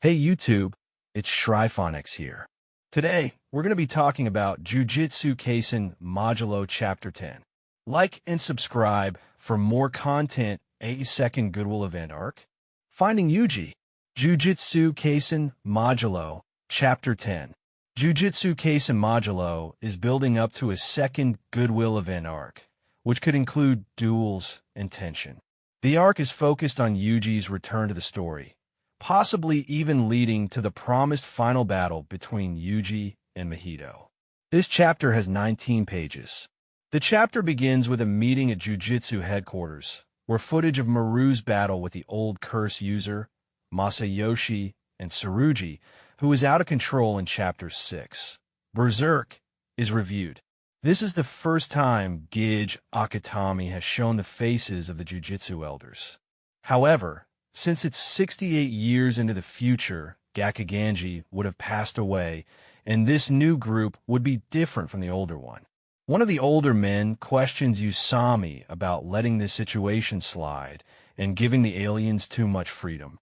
Hey YouTube, it's ShryphonX here. Today, we're going to be talking about Jujutsu Kaisen Modulo Chapter 10. Like and subscribe for more content. A second Goodwill Event Arc. Finding Yuji. Jujutsu Kaisen Modulo Chapter 10. Jujutsu Kaisen Modulo is building up to a second Goodwill Event Arc, which could include duels and tension. The arc is focused on Yuji's return to the story, possibly even leading to the promised final battle between Yuji and Mahito. This chapter has 19 pages. The chapter begins with a meeting at Jujutsu headquarters, where footage of Maru's battle with the old curse user, Masayoshi, and Tsurugi, who is out of control in Chapter 6, Berserk, is reviewed. This is the first time Gage Akutami has shown the faces of the Jujutsu elders. However, since it's 68 years into the future, Gakuganji would have passed away, and this new group would be different from the older one. One of the older men questions Usami about letting this situation slide and giving the aliens too much freedom.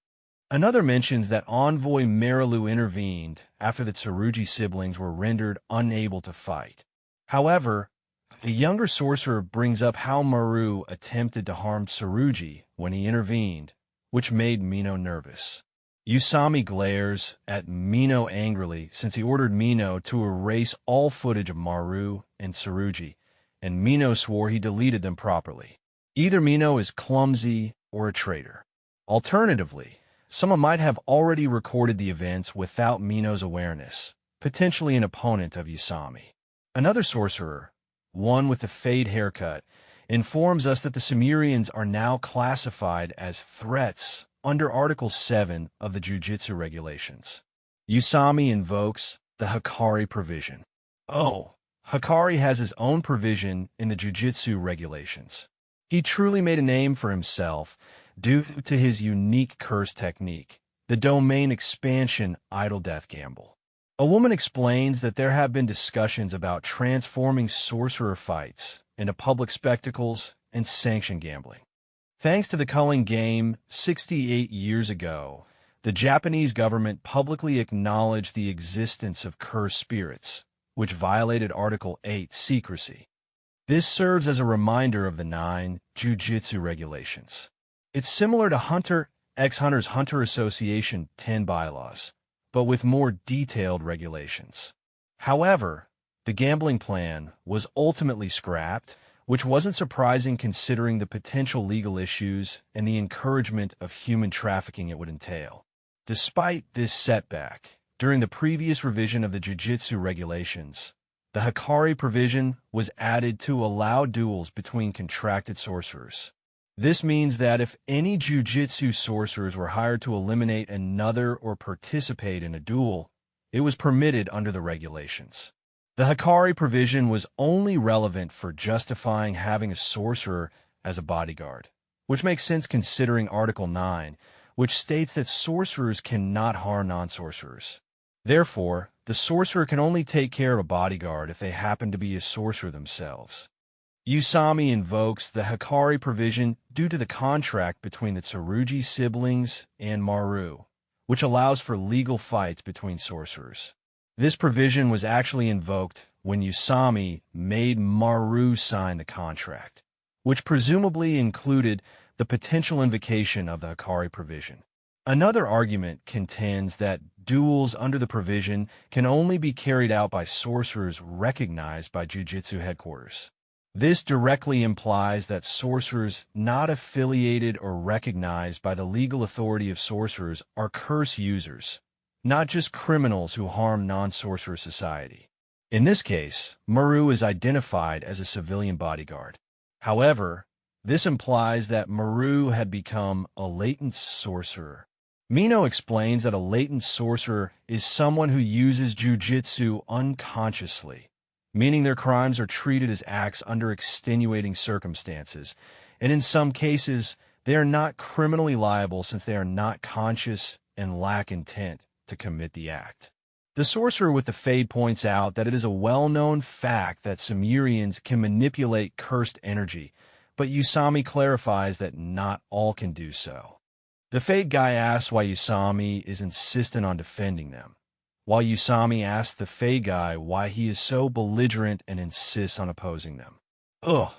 Another mentions that Envoy Marilu intervened after the Tsurugi siblings were rendered unable to fight. However, the younger sorcerer brings up how Maru attempted to harm Tsurugi when he intervened, which made Mino nervous. Usami glares at Mino angrily since he ordered Mino to erase all footage of Maru and Tsurugi, and Mino swore he deleted them properly. Either Mino is clumsy or a traitor. Alternatively, someone might have already recorded the events without Mino's awareness, potentially an opponent of Usami. Another sorcerer, one with the fade haircut, informs us that the Sumerians are now classified as threats under Article 7 of the Jujutsu Regulations. Usami invokes the Hikari provision. Oh, Hikari has his own provision in the Jujutsu Regulations. He truly made a name for himself due to his unique curse technique, the domain expansion idle death gamble. A woman explains that there have been discussions about transforming sorcerer fights into public spectacles and sanctioned gambling. Thanks to the culling game 68 years ago, the Japanese government publicly acknowledged the existence of cursed spirits, which violated Article 8 secrecy. This serves as a reminder of the 9 Jujutsu regulations. It's similar to Hunter x Hunter's Hunter Association 10 bylaws, but with more detailed regulations. However, the gambling plan was ultimately scrapped, which wasn't surprising considering the potential legal issues and the encouragement of human trafficking it would entail. Despite this setback, during the previous revision of the Jujutsu regulations, the Hikari provision was added to allow duels between contracted sorcerers. This means that if any Jujutsu sorcerers were hired to eliminate another or participate in a duel, it was permitted under the regulations. The Hikari provision was only relevant for justifying having a sorcerer as a bodyguard, which makes sense considering Article 9, which states that sorcerers cannot harm non-sorcerers. Therefore, the sorcerer can only take care of a bodyguard if they happen to be a sorcerer themselves. Usami invokes the Hikari provision due to the contract between the Tsurugi siblings and Maru, which allows for legal fights between sorcerers. This provision was actually invoked when Usami made Maru sign the contract, which presumably included the potential invocation of the Hikari provision. Another argument contends that duels under the provision can only be carried out by sorcerers recognized by Jujutsu headquarters. This directly implies that sorcerers not affiliated or recognized by the legal authority of sorcerers are curse users, not just criminals who harm non-sorcerer society. In this case, Maru is identified as a civilian bodyguard. However, this implies that Maru had become a latent sorcerer. Mino explains that a latent sorcerer is someone who uses jujutsu unconsciously, meaning their crimes are treated as acts under extenuating circumstances, and in some cases, they are not criminally liable since they are not conscious and lack intent to commit the act. The sorcerer with the fade points out that it is a well-known fact that Sumerians can manipulate cursed energy, but Usami clarifies that not all can do so. The Fate guy asks why Usami is insistent on defending them, while Usami asks the Fate guy why he is so belligerent and insists on opposing them. Ugh,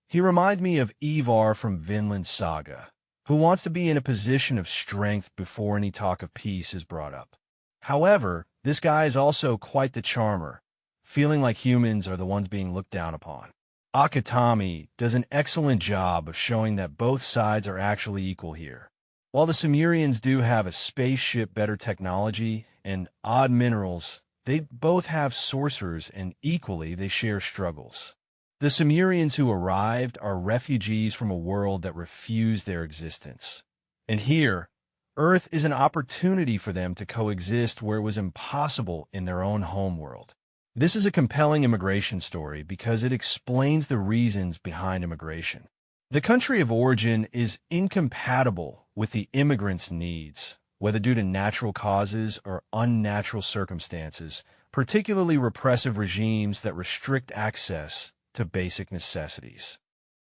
he reminds me of Ivar from Vinland Saga, who wants to be in a position of strength before any talk of peace is brought up. However, this guy is also quite the charmer, feeling like humans are the ones being looked down upon. Akutami does an excellent job of showing that both sides are actually equal here. While the Sumerians do have a spaceship better technology and odd minerals, they both have sorcerers and equally they share struggles. The Sumerians who arrived are refugees from a world that refused their existence. And here, Earth is an opportunity for them to coexist where it was impossible in their own homeworld. This is a compelling immigration story because it explains the reasons behind immigration. The country of origin is incompatible with the immigrant's needs, whether due to natural causes or unnatural circumstances, particularly repressive regimes that restrict access to basic necessities.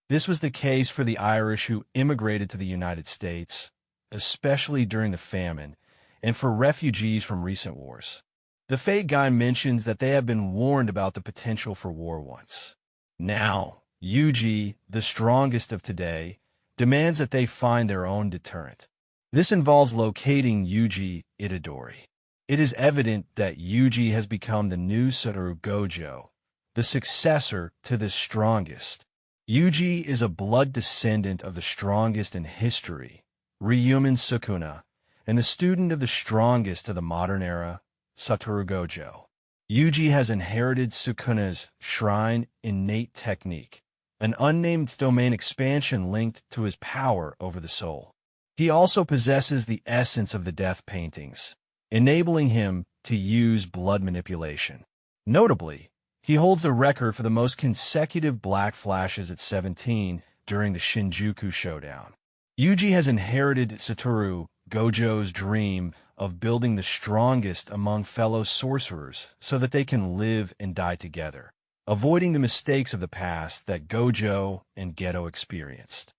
This was the case for the Irish who immigrated to the United States, especially during the famine, and for refugees from recent wars. The Fate guy mentions that they have been warned about the potential for war once. Now, Yuji, the strongest of today, demands that they find their own deterrent. This involves locating Yuji Itadori. It is evident that Yuji has become the new Satoru Gojo, the successor to the strongest. Yuji is a blood descendant of the strongest in history, Ryuman Sukuna, and the student of the strongest of the modern era, Satoru Gojo. Yuji has inherited Sukuna's shrine innate technique, an unnamed domain expansion linked to his power over the soul. He also possesses the essence of the death paintings, enabling him to use blood manipulation. Notably, he holds the record for the most consecutive black flashes at 17 during the Shinjuku showdown. Yuji has inherited Satoru Gojo's dream of building the strongest among fellow sorcerers so that they can live and die together, avoiding the mistakes of the past that Gojo and Geto experienced.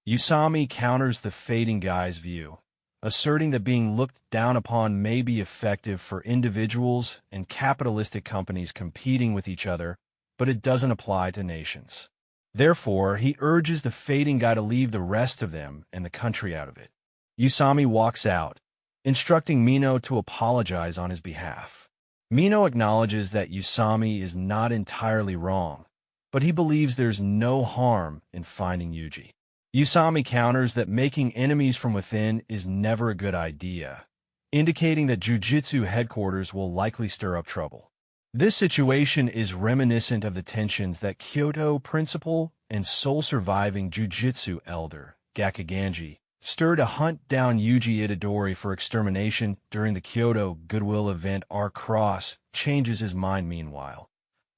Usami counters the Fating guy's view, asserting that being looked down upon may be effective for individuals and capitalistic companies competing with each other, but it doesn't apply to nations. Therefore, he urges the Fating guy to leave the rest of them and the country out of it. Usami walks out, instructing Mino to apologize on his behalf. Mino acknowledges that Usami is not entirely wrong, but he believes there's no harm in finding Yuji. Usami counters that making enemies from within is never a good idea, indicating that Jujutsu headquarters will likely stir up trouble. This situation is reminiscent of the tensions that Kyoto principal and soul-surviving Jujutsu elder, Gakuganji, stirred to hunt down Yuji Itadori for extermination during the Kyoto Goodwill event. Cross changes his mind meanwhile.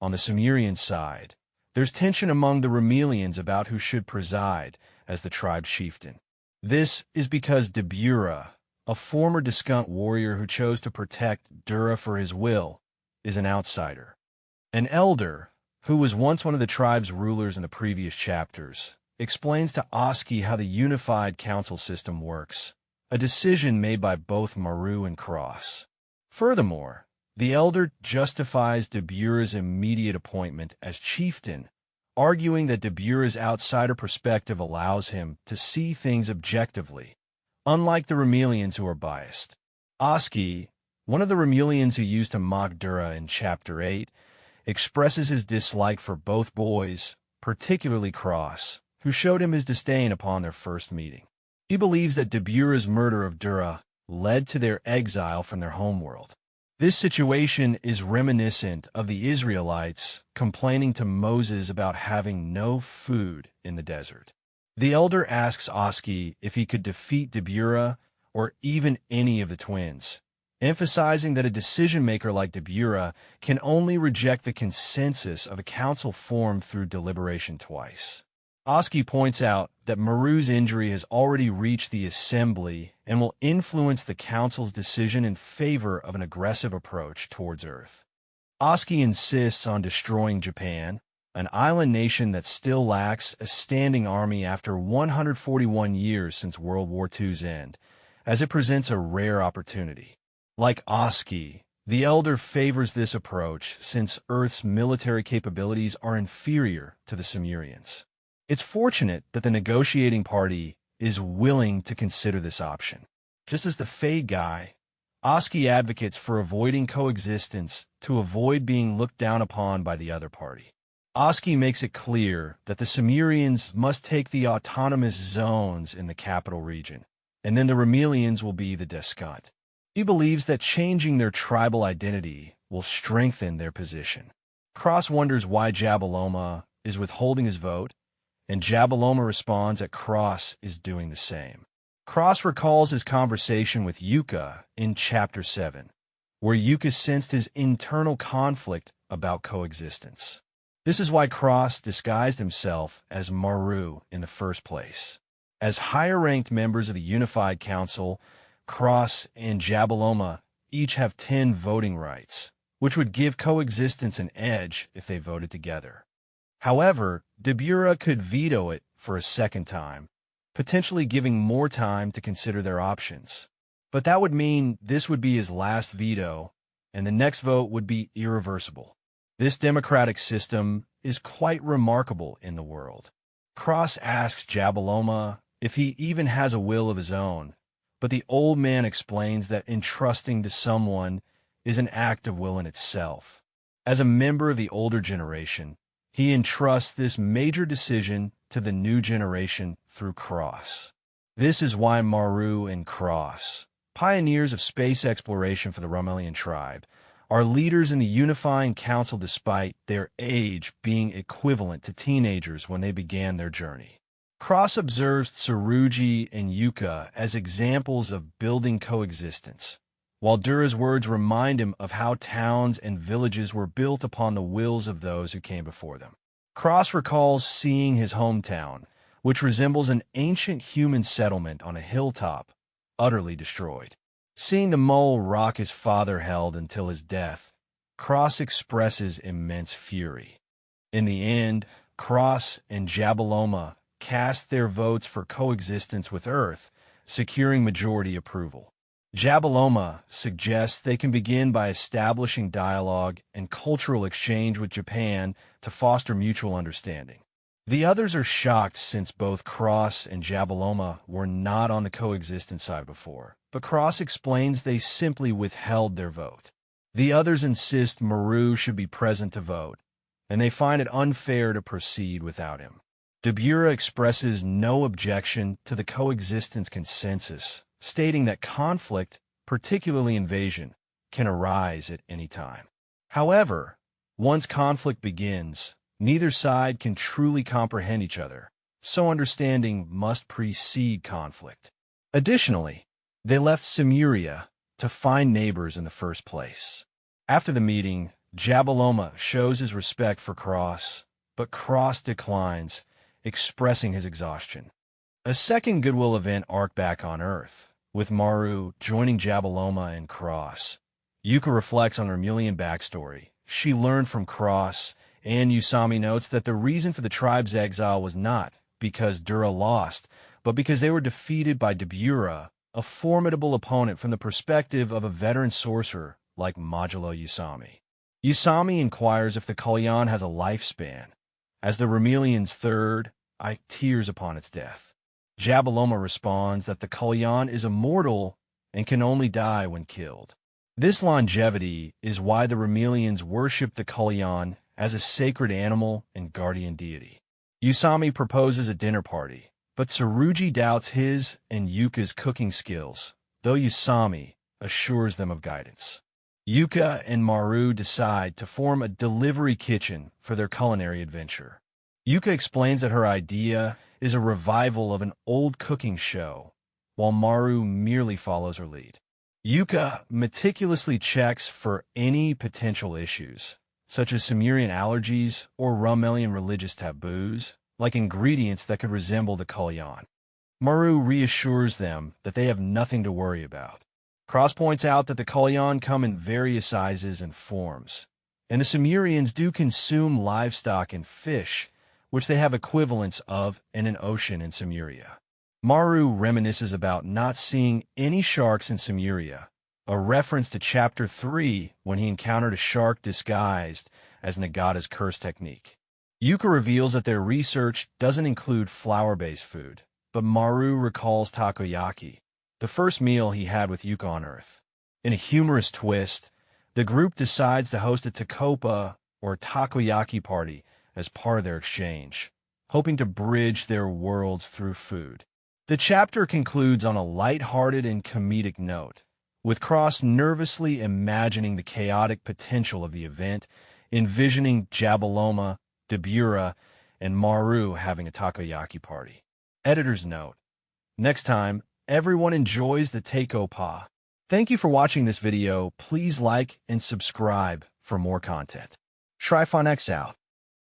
On the Sumerian side, there's tension among the Remelians about who should preside as the tribe's chieftain. This is because Debura, a former Discount warrior who chose to protect Dura for his will, is an outsider. An elder, who was once one of the tribe's rulers in the previous chapters, explains to Oski how the unified council system works, a decision made by both Maru and Cross. Furthermore, the elder justifies Debura's immediate appointment as chieftain, arguing that Debura's outsider perspective allows him to see things objectively, unlike the Remelians who are biased. Oski, one of the Remelians who used to mock Dura in Chapter 8, expresses his dislike for both boys, particularly Cross, who showed him his disdain upon their first meeting. He believes that Debura's murder of Dura led to their exile from their homeworld. This situation is reminiscent of the Israelites complaining to Moses about having no food in the desert. The elder asks Oski if he could defeat Debura or even any of the twins, emphasizing that a decision-maker like Debura can only reject the consensus of a council formed through deliberation twice. Oski points out that Maru's injury has already reached the assembly and will influence the council's decision in favor of an aggressive approach towards Earth. Oski insists on destroying Japan, an island nation that still lacks a standing army after 141 years since World War II's end, as it presents a rare opportunity. Like Oski, the Elder favors this approach since Earth's military capabilities are inferior to the Sumerians. It's fortunate that the negotiating party is willing to consider this option. Just as the Fade guy, Oski advocates for avoiding coexistence to avoid being looked down upon by the other party. Oski makes it clear that the Sumerians must take the autonomous zones in the capital region, and then the Remelians will be the despot. He believes that changing their tribal identity will strengthen their position. Cross wonders why Jabaloma is withholding his vote, and Jabaloma responds that Cross is doing the same. Cross recalls his conversation with Yuka in Chapter 7, where Yuka sensed his internal conflict about coexistence. This is why Cross disguised himself as Maru in the first place. As higher-ranked members of the Unified Council, Cross and Jabaloma each have 10 voting rights, which would give coexistence an edge if they voted together. However, Dabura could veto it for a second time, potentially giving more time to consider their options. But that would mean this would be his last veto, and the next vote would be irreversible. This democratic system is quite remarkable in the world. Cross asks Jabaloma if he even has a will of his own, but the old man explains that entrusting to someone is an act of will in itself. As a member of the older generation, he entrusts this major decision to the new generation through Cross. This is why Maru and Cross, pioneers of space exploration for the Romelian tribe, are leaders in the unifying council despite their age being equivalent to teenagers when they began their journey. Cross observes Tsurugi and Yuka as examples of building coexistence, while Dura's words remind him of how towns and villages were built upon the wills of those who came before them. Cross recalls seeing his hometown, which resembles an ancient human settlement on a hilltop, utterly destroyed. Seeing the mole rock his father held until his death, Cross expresses immense fury. In the end, Cross and Jabaloma cast their votes for coexistence with Earth, securing majority approval. Jabaloma suggests they can begin by establishing dialogue and cultural exchange with Japan to foster mutual understanding. The others are shocked since both Cross and Jabaloma were not on the coexistence side before, but Cross explains they simply withheld their vote. The others insist Maru should be present to vote, and they find it unfair to proceed without him. Dabura expresses no objection to the coexistence consensus, stating that conflict, particularly invasion, can arise at any time. However, once conflict begins, neither side can truly comprehend each other, so understanding must precede conflict. Additionally, they left Simuria to find neighbors in the first place. After the meeting, Jabaloma shows his respect for Cross, but Cross declines, expressing his exhaustion. A second goodwill event arc back on Earth, with Maru joining Jabaloma and Cross. Yuka reflects on her Romelian backstory. She learned from Cross, and Usami notes that the reason for the tribe's exile was not because Dura lost, but because they were defeated by Dabura, a formidable opponent from the perspective of a veteran sorcerer like Modulo Usami. Usami inquires if the Kalyan has a lifespan. As the Romelian's third, I tears upon its death. Jabaloma responds that the Kalyan is immortal and can only die when killed. This longevity is why the Romelians worship the Kalyan as a sacred animal and guardian deity. Usami proposes a dinner party, but Tsurugi doubts his and Yuka's cooking skills, though Usami assures them of guidance. Yuka and Maru decide to form a delivery kitchen for their culinary adventure. Yuka explains that her idea is a revival of an old cooking show, while Maru merely follows her lead. Yuka meticulously checks for any potential issues, such as Sumerian allergies or Romelian religious taboos, like ingredients that could resemble the Kalyan. Maru reassures them that they have nothing to worry about. Cross points out that the Kalyan come in various sizes and forms, and the Sumerians do consume livestock and fish, which they have equivalents of in an ocean in Sumuria. Maru reminisces about not seeing any sharks in Simuria, a reference to Chapter 3 when he encountered a shark disguised as Nagata's curse technique. Yuka reveals that their research doesn't include flour-based food, but Maru recalls takoyaki, the first meal he had with Yuka on Earth. In a humorous twist, the group decides to host a takopa, or takoyaki party, as part of their exchange, hoping to bridge their worlds through food. The chapter concludes on a light-hearted and comedic note, with Cross nervously imagining the chaotic potential of the event, envisioning Jabaloma, Dabura, and Maru having a takoyaki party. Editor's note: next time, everyone enjoys the takopa. Thank you for watching this video. Please like and subscribe for more content. ShryphonX out.